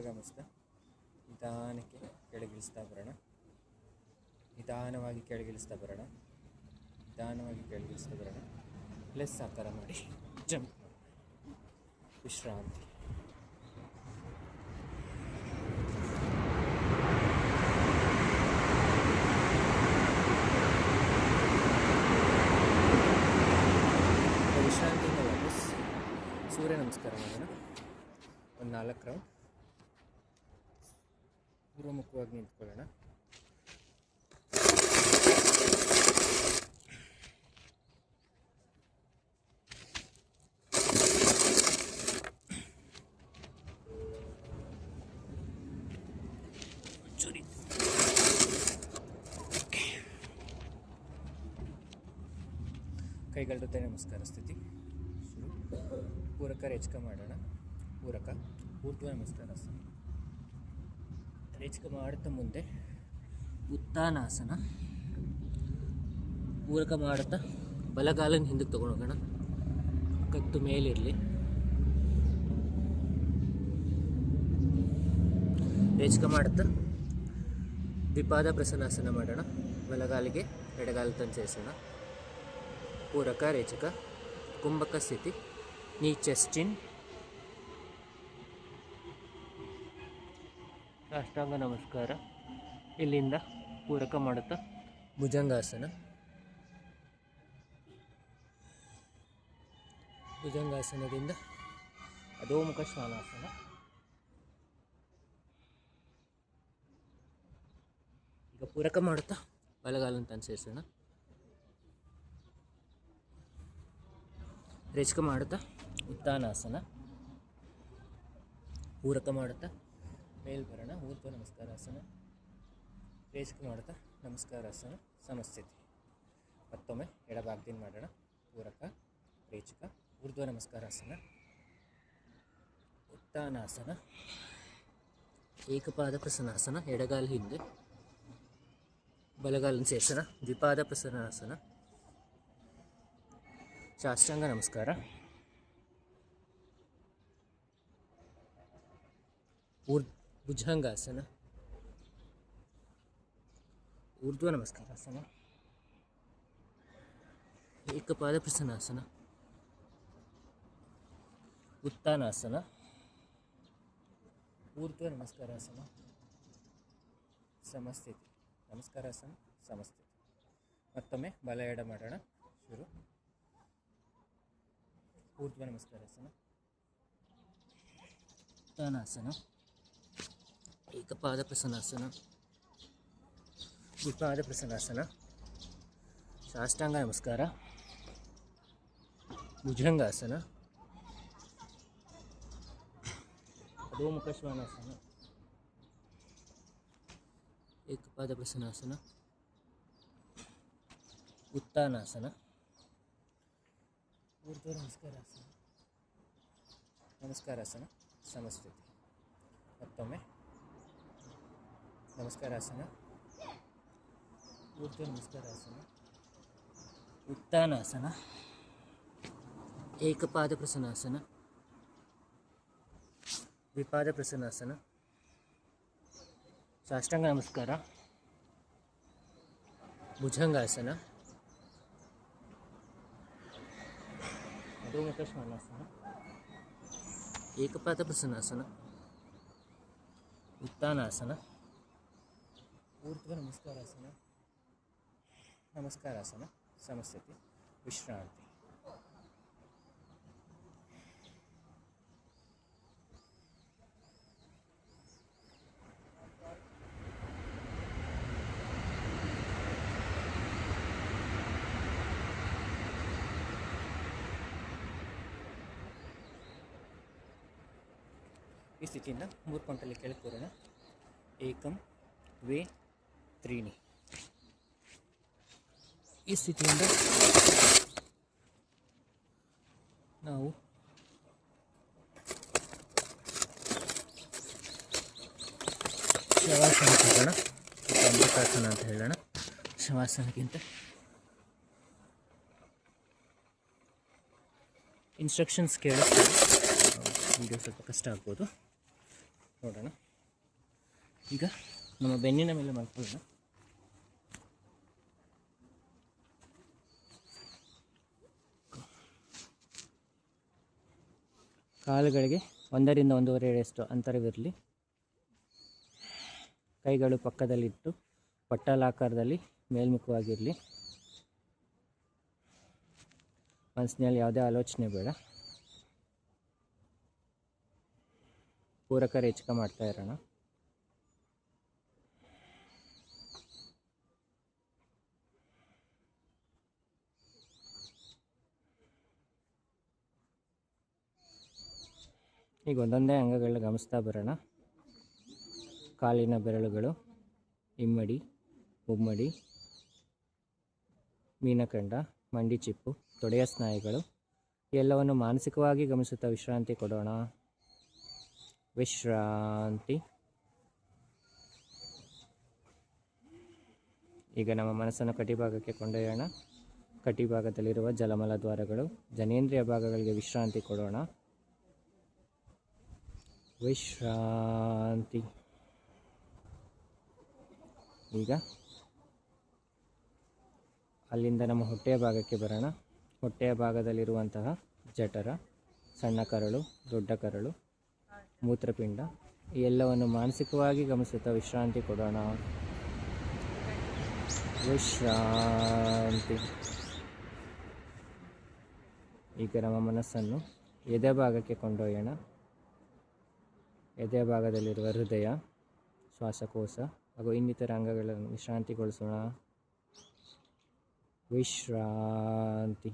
[SPEAKER 2] ನಿಧಾನಕ್ಕೆ ಕೆಳಗಿಳಿಸ್ತಾ ಬರೋಣ. ನಿಧಾನವಾಗಿ ಕೆಳಗಿಳಿಸ್ತಾ ಬರೋಣ. ನಿಧಾನವಾಗಿ ಕೆಳಗಿಳಿಸ್ತಾ ಬರೋಣ. ಪ್ಲಸ್ ಆಕಾರ ಮಾಡಿ ಜಂಪ್ ಮಾಡಿ. ವಿಶ್ರಾಂತಿ. ವಿಶ್ರಾಂತಿಯಿಂದ ವಾಪಸ್ ಸೂರ್ಯ ನಮಸ್ಕಾರ ಮಾಡೋಣ. ಒಂದು 4 ರೌಂಡ್ ಪೂರ್ವಮುಖವಾಗಿ ನಿಂತ್ಕೊಳ್ಳೋಣ. ಕೈಗಳ ಜೊತೆ ನಮಸ್ಕಾರ ಸ್ಥಿತಿ ಶುರು. ಪೂರಕ ರೇಚಕ ಮಾಡೋಣ. ಪೂರಕ ಊರ್ಧ್ವ ನಮಸ್ಕಾರಾಸನ. ರೇಚಕ ಮಾಡುತ್ತಾ ಮುಂದೆ ಉತ್ತಾನಾಸನ. ಪೂರಕ ಮಾಡುತ್ತಾ ಬಲಗಾಲನ ಹಿಂದಕ್ಕೆ ತೊಗೊಂಡೋಗೋಣ. ಕತ್ತು ಮೇಲಿರಲಿ. ರೇಚಕ ಮಾಡುತ್ತಾ ದ್ವಿಪಾದ ಪ್ರಸನ್ನಾಸನ ಮಾಡೋಣ. ಬಲಗಾಲಿಗೆ ಎಡಗಾಲ ತಂದು ಸೇರಿಸೋಣ. ಪೂರಕ ರೇಚಕ ಕುಂಭಕ ಸ್ಥಿತಿ. ನೀ ಚೆಸ್ಟ್ ಇನ್. ಸಾಷ್ಟಾಂಗ ನಮಸ್ಕಾರ. ಇಲ್ಲಿಂದ ಪೂರಕ ಮಾಡುತ್ತಾ ಭುಜಂಗಾಸನ. ಭುಜಂಗಾಸನದಿಂದ ಅಧೋಮುಖ ಶ್ವಾನಾಸನ. ಈಗ ಪೂರಕ ಮಾಡುತ್ತಾ ಬಲಗಾಲನ್ನು ತಂದು ಸೇರಿಸೋಣ. ರೇಚಕ ಮಾಡುತ್ತಾ ಉತ್ತಾನಾಸನ. ಪೂರಕ ಮಾಡುತ್ತಾ ಮೇಲ್ ಬರೋಣ. ಊರ್ಧ್ವ ನಮಸ್ಕಾರಾಸನ. ರೇಚಕ ಮಾಡುತ್ತಾ ನಮಸ್ಕಾರಾಸನ ಸಮಸ್ಥಿತಿ. ಮತ್ತೊಮ್ಮೆ ಎಡಭಾಗದಿಂದ ಮಾಡೋಣ. ಪೂರಕ ರೇಚಕ ಊರ್ಧ್ವ ನಮಸ್ಕಾರಾಸನ. ಉತ್ತಾನಾಸನ. ಏಕಪಾದ ಪ್ರಸನ್ನಾಸನ. ಎಡಗಾಲ ಹಿಂದೆ ಬಲಗಾಲನ್ನು ಸೇರಿಸೋಣ. ದ್ವಿಪಾದ ಪ್ರಸನ್ನಾಸನ. ಸಾಷ್ಟಾಂಗ ನಮಸ್ಕಾರ. ಭುಜಂಗಾಸನ. ಊರ್ಧ್ವ ನಮಸ್ಕಾರಾಸನ. ಏಕಪಾದ ಪ್ರಸನ್ನಾಸನ. ಉತ್ತಾನಾಸನ. ಊರ್ಧ್ವ ನಮಸ್ಕಾರಾಸನ ಸಮಸ್ಥಿತಿ. ನಮಸ್ಕಾರಾಸನ ಸಮಸ್ಥಿತಿ. ಮತ್ತೊಮ್ಮೆ ಬಲ ಎಡ ಮಾಡೋಣ. ಶುರು. ಊರ್ಧ್ವ ನಮಸ್ಕಾರಾಸನ. ಉತ್ತಾನಾಸನ. ಏಕಪಾದ ಪ್ರಸನ್ನಾಸನ. ದ್ವಿಪಾದ ಪ್ರಸನ್ನಾಸನ. ಸಾಷ್ಟಾಂಗ ನಮಸ್ಕಾರ. ಭುಜಂಗಾಸನ. ಅಧೋಮುಖ ಶ್ವಾನಾಸನ. ಏಕಪಾದ ಪ್ರಸನ್ನಾಸನ. ಉತ್ತಾನಾಸನ. ಊರ್ಧ್ವ ನಮಸ್ಕಾರಾಸನ. ನಮಸ್ಕಾರಾಸನ ಸಮಸ್ಥಿತಿ. ಮತ್ತೊಮ್ಮೆ ನಮಸ್ಕಾರಾಸನ. ಊರ್ಧ್ವ ನಮಸ್ಕಾರಾಸನ. ಉತ್ತಾನಾಸನ. ಏಕಪಾದ ಪ್ರಸನ್ನಾಸನ. ದ್ವಿಪಾದ ಪ್ರಸನ್ನಾಸನ. ಸಾಷ್ಟಾಂಗ ನಮಸ್ಕಾರ. ಭುಜಂಗಾಸನ. ಅಧೋಮುಖ ಶ್ವಾನಾಸನ. ಏಕಪಾದ ಪ್ರಸನ್ನಾಸನ. ಉತ್ತಾನಾಸನ. ಊರ್ಧ್ವ ನಮಸ್ಕಾರಾಸನ. ನಮಸ್ಕಾರಾಸನ ಸಮಸ್ಥಿತಿ. ವಿಶ್ರಾಂತಿ. ಈ ಸ್ಥಿತಿಯಿಂದ 3 ಕೌಂಟಲ್ಲಿ ಕೆಳಗೆ ಬರೋಣ. ಏಕಂ ದ್ವೇ ತ್ರೀಣಿ. ಈ ಸ್ಥಿತಿಯಿಂದ ನಾವು ಶವಾಸನ ಹೋಗೋಣ. ಅಮೃತಾಸನ ಅಂತ ಹೇಳೋಣ. ಶವಾಸನಕ್ಕಿಂತ ಇನ್ಸ್ಟ್ರಕ್ಷನ್ಸ್ ಕೇಳಿಸ್ತಾರೆ. ವಿಡಿಯೋ ಸ್ವಲ್ಪ ಕಷ್ಟ ಆಗ್ಬೋದು, ನೋಡೋಣ. ಈಗ ನಮ್ಮ ಬೆನ್ನಿನ ಮೇಲೆ ಮಲ್ಕೊಳ್ಳೋಣ.
[SPEAKER 1] ಕಾಲುಗಳಿಗೆ 1 ರಿಂದ 1.5 ಅಡಿಯಷ್ಟು ಅಂತರವಿರಲಿ. ಕೈಗಳು ಪಕ್ಕದಲ್ಲಿಟ್ಟು ಪಟ್ಟಲಾಕಾರದಲ್ಲಿ ಮೇಲ್ಮುಖವಾಗಿರಲಿ. ಮನಸ್ಸಿನಲ್ಲಿ ಯಾವುದೇ ಆಲೋಚನೆ ಬೇಡ. ಪೂರಕ ರೇಚಕ ಮಾಡ್ತಾ ಇರೋಣ. ಈಗ ಒಂದೊಂದೇ ಅಂಗಗಳನ್ನ ಗಮನಿಸ್ತಾ ಬರೋಣ. ಕಾಲಿನ ಬೆರಳುಗಳು, ಇಮ್ಮಡಿ, ಮುಮ್ಮಡಿ, ಮೀನಖಂಡ, ಮಂಡಿ ಚಿಪ್ಪು, ತೊಡೆಯ ಸ್ನಾಯುಗಳು ಎಲ್ಲವನ್ನು ಮಾನಸಿಕವಾಗಿ ಗಮನಿಸುತ್ತಾ ವಿಶ್ರಾಂತಿ ಕೊಡೋಣ. ವಿಶ್ರಾಂತಿ. ಈಗ ನಮ್ಮ ಮನಸ್ಸನ್ನು ಕಟಿಭಾಗಕ್ಕೆ ಕೊಂಡೊಯ್ಯೋಣ. ಕಟಿಭಾಗದಲ್ಲಿರುವ ಜಲಮಲ ದ್ವಾರಗಳು, ಜನೇಂದ್ರಿಯ ಭಾಗಗಳಿಗೆ ವಿಶ್ರಾಂತಿ ಕೊಡೋಣ. ವಿಶ್ರಾಂತಿ. ಈಗ ಅಲ್ಲಿಂದ ನಮ್ಮ ಹೊಟ್ಟೆಯ ಭಾಗಕ್ಕೆ ಬರೋಣ. ಹೊಟ್ಟೆಯ ಭಾಗದಲ್ಲಿರುವಂತಹ ಜಠರ, ಸಣ್ಣ ಕರಳು, ದೊಡ್ಡ ಕರಳು, ಮೂತ್ರಪಿಂಡ ಈ ಎಲ್ಲವನ್ನು ಮಾನಸಿಕವಾಗಿ ಗಮನಿಸುತ್ತಾ ವಿಶ್ರಾಂತಿ ಕೊಡೋಣ. ವಿಶ್ರಾಂತಿ. ಈಗ ನಮ್ಮ ಮನಸ್ಸನ್ನು ಎದೆ ಭಾಗಕ್ಕೆ ಕೊಂಡೊಯ್ಯೋಣ. ಎದೆ ಭಾಗದಲ್ಲಿರುವ ಹೃದಯ, ಶ್ವಾಸಕೋಶ ಹಾಗೂ ಇನ್ನಿತರ ಅಂಗಗಳನ್ನು ವಿಶ್ರಾಂತಿಗೊಳಿಸೋಣ. ವಿಶ್ರಾಂತಿ.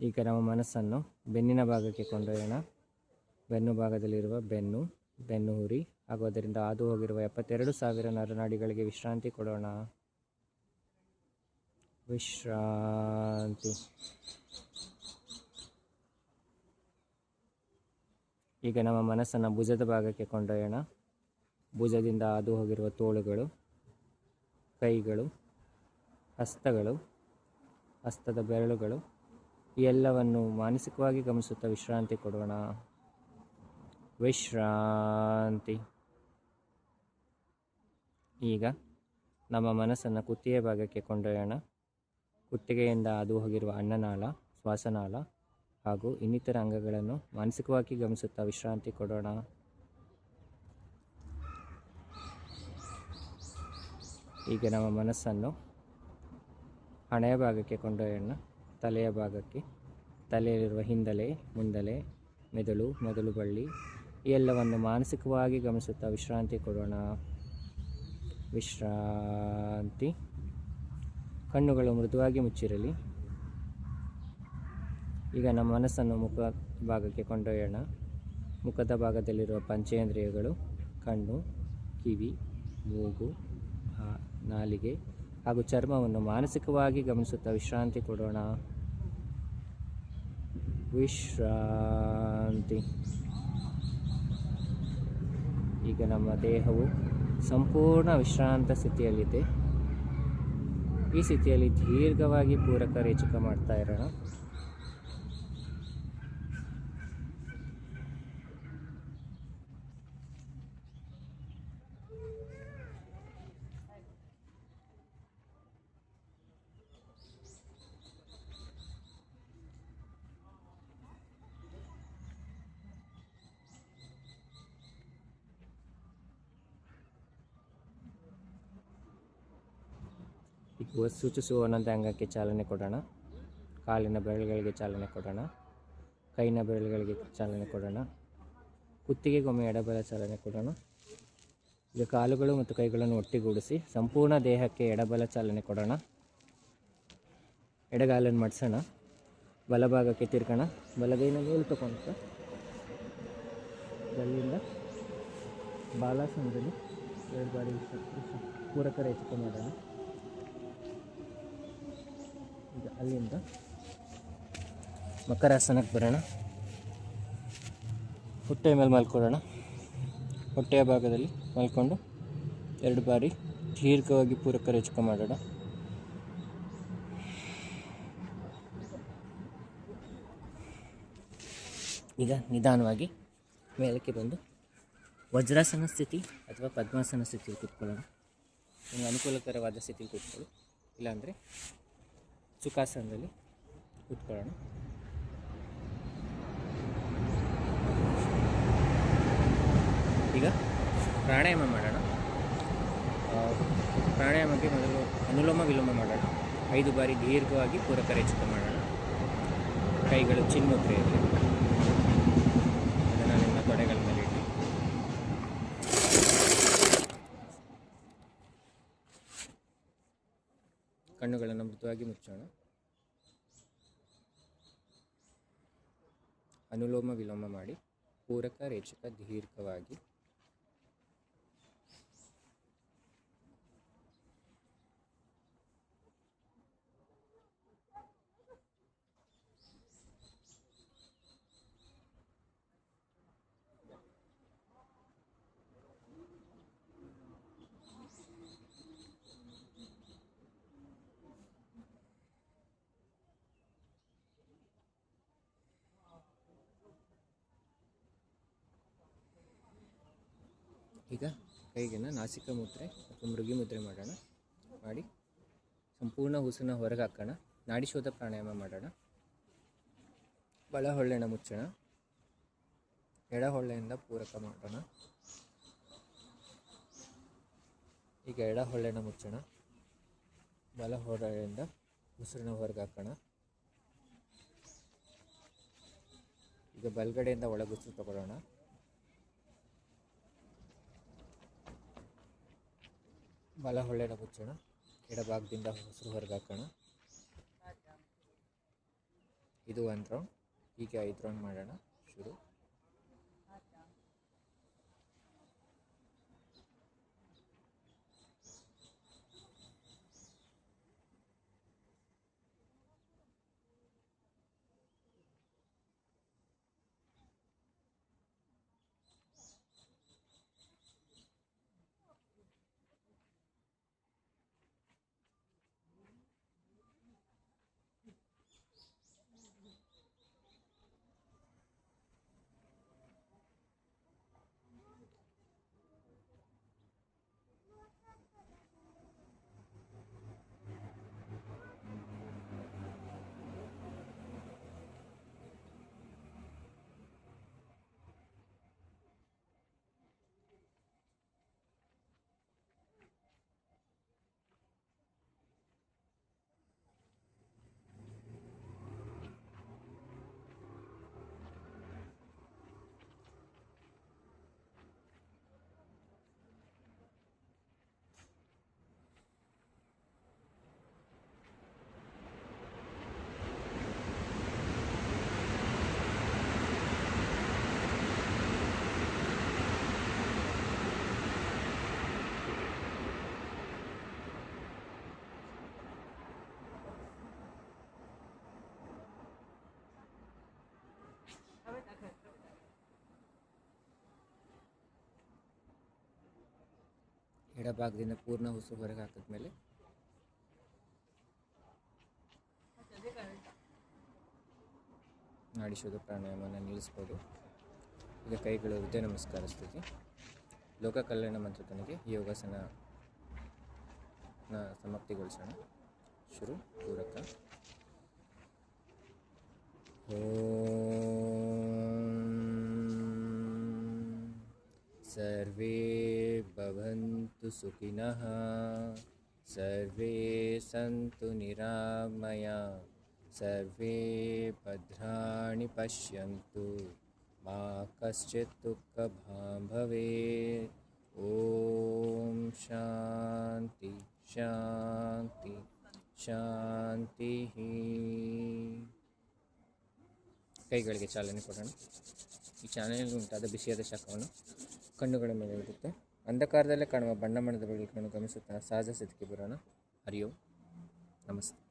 [SPEAKER 1] ಈಗ ನಮ್ಮ ಮನಸ್ಸನ್ನು ಬೆನ್ನಿನ ಭಾಗಕ್ಕೆ ಕೊಂಡೊಯ್ಯೋಣ. ಬೆನ್ನು ಭಾಗದಲ್ಲಿರುವ ಬೆನ್ನು, ಬೆನ್ನು ಹುರಿ ಹಾಗೂ ಅದರಿಂದ ಹಾದು ಹೋಗಿರುವ 72,000 ನರನಾಡಿಗಳಿಗೆ ವಿಶ್ರಾಂತಿ ಕೊಡೋಣ. ವಿಶ್ರಾಂತಿ. ಈಗ ನಮ್ಮ ಮನಸ್ಸನ್ನು ಭುಜದ ಭಾಗಕ್ಕೆ ಕೊಂಡೊಯ್ಯೋಣ. ಭುಜದಿಂದ ಹಾದು ಹೋಗಿರುವ ತೋಳುಗಳು, ಕೈಗಳು, ಹಸ್ತಗಳು, ಹಸ್ತದ ಬೆರಳುಗಳು ಈ ಎಲ್ಲವನ್ನು ಮಾನಸಿಕವಾಗಿ ಗಮನಿಸುತ್ತಾ ವಿಶ್ರಾಂತಿ ಕೊಡೋಣ. ವಿಶ್ರಾಂತಿ. ಈಗ ನಮ್ಮ ಮನಸ್ಸನ್ನು ಕುತ್ತಿಗೆ ಭಾಗಕ್ಕೆ ಕೊಂಡೊಯ್ಯೋಣ. ಕುತ್ತಿಗೆಯಿಂದ ಹಾದು ಹೋಗಿರುವ ಅನ್ನನಾಳ, ಶ್ವಾಸನಾಳ ಹಾಗೂ ಇನ್ನಿತರ ಅಂಗಗಳನ್ನು ಮಾನಸಿಕವಾಗಿ ಗಮನಿಸುತ್ತಾ ವಿಶ್ರಾಂತಿ ಕೊಡೋಣ. ಈಗ ನಮ್ಮ ಮನಸ್ಸನ್ನು ಹಣೆಯ ಭಾಗಕ್ಕೆ ಕೊಂಡೊಯ್ಯೋಣ. ತಲೆಯ ಭಾಗಕ್ಕೆ, ತಲೆಯಲ್ಲಿರುವ ಹಿಂದಲೆ, ಮುಂದಲೆ, ಮೆದುಳು ಬಳ್ಳಿ ಈ ಎಲ್ಲವನ್ನು ಮಾನಸಿಕವಾಗಿ ಗಮನಿಸುತ್ತಾ ವಿಶ್ರಾಂತಿ ಕೊಡೋಣ. ವಿಶ್ರಾಂತಿ. ಕಣ್ಣುಗಳು ಮೃದುವಾಗಿ ಮುಚ್ಚಿರಲಿ. ಈಗ ನಮ್ಮ ಮನಸ್ಸನ್ನು ಮುಖ ಭಾಗಕ್ಕೆ ಕೊಂಡೊಯ್ಯೋಣ. ಮುಖದ ಭಾಗದಲ್ಲಿರುವ ಪಂಚೇಂದ್ರಿಯಗಳು, ಕಣ್ಣು, ಕಿವಿ, ಮೂಗು, ನಾಲಿಗೆ ಹಾಗೂ ಚರ್ಮವನ್ನು ಮಾನಸಿಕವಾಗಿ ಗಮನಿಸುತ್ತಾ ವಿಶ್ರಾಂತಿ ಕೊಡೋಣ. ವಿಶ್ರಾಂತಿ. ಈಗ ನಮ್ಮ ದೇಹವು ಸಂಪೂರ್ಣ ವಿಶ್ರಾಂತ ಸ್ಥಿತಿಯಲ್ಲಿದೆ. ಈ ಸ್ಥಿತಿಯಲ್ಲಿ ದೀರ್ಘವಾಗಿ ಪೂರಕ ರೇಚಕ ಮಾಡ್ತಾ ಇರೋಣ. ಈಗ ಸೂಚಿಸುವ ಒಂದೊಂದೇ ಅಂಗಕ್ಕೆ ಚಾಲನೆ ಕೊಡೋಣ. ಕಾಲಿನ ಬೆರಳುಗಳಿಗೆ ಚಾಲನೆ ಕೊಡೋಣ. ಕೈನ ಬೆರಳುಗಳಿಗೆ ಚಾಲನೆ ಕೊಡೋಣ. ಕುತ್ತಿಗೆಗೊಮ್ಮೆ ಎಡಬಲ ಚಾಲನೆ ಕೊಡೋಣ. ಈಗ ಕಾಲುಗಳು ಮತ್ತು ಕೈಗಳನ್ನು ಒಟ್ಟಿಗೂಡಿಸಿ ಸಂಪೂರ್ಣ ದೇಹಕ್ಕೆ ಎಡಬಲ ಚಾಲನೆ ಕೊಡೋಣ. ಎಡಗಾಲನ್ನು ಮಡಿಸೋಣ. ಬಲಭಾಗಕ್ಕೆ ತಿರ್ಕೋಣ. ಬಲಗೈನ ಮೇಲೆ ತಗೊಂಡು ಅಲ್ಲಿಂದ ಬಾಲಾಸನದಲ್ಲಿ 2 ಬಾರಿ ಪೂರಕ ರೇಚಕ ಮಾಡೋಣ. ಈಗ ಅಲ್ಲಿಂದ ಮಕರಾಸನಕ್ಕೆ ಬರೋಣ. ಹೊಟ್ಟೆಯ ಮೇಲೆ ಮಲ್ಕೊಳ್ಳೋಣ. ಹೊಟ್ಟೆಯ ಭಾಗದಲ್ಲಿ ಮಲ್ಕೊಂಡು 2 ಬಾರಿ ದೀರ್ಘವಾಗಿ ಪೂರಕ ರೇಚಕ ಮಾಡೋಣ. ಈಗ ನಿಧಾನವಾಗಿ ಮೇಲಕ್ಕೆ ಬಂದು ವಜ್ರಾಸನ ಸ್ಥಿತಿ ಅಥವಾ ಪದ್ಮಾಸನ ಸ್ಥಿತಿಯಲ್ಲಿ ಕೂತ್ಕೊಳ್ಳೋಣ. ನಿಮಗೆ ಅನುಕೂಲಕರವಾದ ಸ್ಥಿತಿಯಲ್ಲಿ ಕೂತ್ಕೊಳ್ಳಿ. ಇಲ್ಲಾಂದರೆ ಸುಖಾಸನದಲ್ಲಿ ಕೂತ್ಕೊಳ್ಳೋಣ.
[SPEAKER 2] ಈಗ ಪ್ರಾಣಾಯಾಮ ಮಾಡೋಣ. ಪ್ರಾಣಾಯಾಮಕ್ಕೆ ಮೊದಲು ಅನುಲೋಮ ವಿಲೋಮ ಮಾಡೋಣ. 5 ಬಾರಿ ದೀರ್ಘವಾಗಿ ಪೂರಕ ರೇಚಕ ಮಾಡೋಣ. ಕೈಗಳು ಚಿನ್ಮುದ್ರೆಯಲ್ಲಿ, ಅದನ್ನು ನಿಮ್ಮ ತೊಡೆಗಳ ಮೇಲೆ ಇಟ್ಟು ಕಣ್ಣುಗಳನ್ನು ಮೃದುವಾಗಿ ಮುಚ್ಚೋಣ. ಅನುಲೋಮ ವಿಲೋಮ ಮಾಡಿ ಪೂರಕ ರೇಚಕ ದೀರ್ಘವಾಗಿ. ಈಗ ಕೈಗೆ ನಾಸಿಕ ಮುದ್ರೆ ಅಥವಾ ಮೃಗಿ ಮುದ್ರೆ ಮಾಡೋಣ. ಮಾಡಿ ಸಂಪೂರ್ಣ ಉಸಿರನ್ನ ಹೊರಗೆ ಹಾಕೋಣ. ನಾಡಿಶೋಧ ಪ್ರಾಣಾಯಾಮ ಮಾಡೋಣ. ಬಲ ಹೊಳ್ಳೆನ ಮುಚ್ಚೋಣ. ಎಡ ಹೊಳ್ಳೆಯಿಂದ ಪೂರಕ ಮಾಡೋಣ. ಈಗ ಎಡ ಹೊಳ್ಳೆನ ಮುಚ್ಚೋಣ. ಬಲ ಹೊಳ್ಳೆಯಿಂದ ಉಸಿರನ್ನ ಹೊರಗೆ ಹಾಕೋಣ. ಈಗ ಬಲಗಡೆಯಿಂದ ಒಳಗೆ ಉಸಿರು ತಗೊಳ್ಳೋಣ. ಬಲ ಹೊಳ್ಳೆನ ಮುಚ್ಚೋಣ. ಎಡಭಾಗದಿಂದ ಉಸಿರು ಹೊರಗೆ ಹಾಕೋಣ. ಇದು 1 ರೌಂಡ್. ಹೀಗೆ 5 ರೌಂಡ್ ಮಾಡೋಣ. ಶುರು. ಎಡಭಾಗದಿಂದ ಪೂರ್ಣ ಉಸಿರು ಹೊರಗೆ ಹಾಕಿದ್ಮೇಲೆ ನಾಡಿಶೋಧ ಪ್ರಾಣಾಯಾಮನ ನಿಲ್ಲಿಸ್ಬೋದು. ಈಗ ಕೈಗಳು ಹೃದಯ ನಮಸ್ಕಾರ ಸ್ಥಿತಿ. ಲೋಕ ಕಲ್ಯಾಣ ಮಂತ್ರದೊಂದಿಗೆ ಈ ಯೋಗಾಸನ ಸಮಾಪ್ತಿಗೊಳಿಸೋಣ. ಶುರು. ಪೂರಕ. ಸರ್ವೇ ಭವಂತು ಸುಖಿನಃ, ಸರ್ವೇ ಸಂತು ನಿರಾಮಯಾ, ಸರ್ವೇ ಭದ್ರಾಣಿ ಪಶ್ಯಂತು, ಮಾ ಕಶ್ಚಿತ್ ದುಃಖಭಾಗ್ ಭವೇತ್. ಓಂ ಶಾಂತಿ ಶಾಂತಿ ಶಾಂತಿ. ಕೈಗಳಿಗೆ ಚಾಲನೆ ಕೊಡೋಣ. ಈ ಚಾಲನೆಯಲ್ಲಿ ಉಂಟಾದ ಬಿಸಿಯಾದ ಶಾಖವನ್ನು ಕಣ್ಣುಗಳ ಮೇಲೆ ಇರುತ್ತೆ. ಅಂಧಕಾರದಲ್ಲೇ ಕಾಣುವ ಬಣ್ಣ ಬಣ್ಣದ ಬೆಳಕನ್ನು ಗಮನಿಸುತ್ತಾ ಸಹಜ ಸ್ಥಿತಿಗೆ ಬರೋಣ. ಹರಿ ಓಂ. ನಮಸ್ತೆ.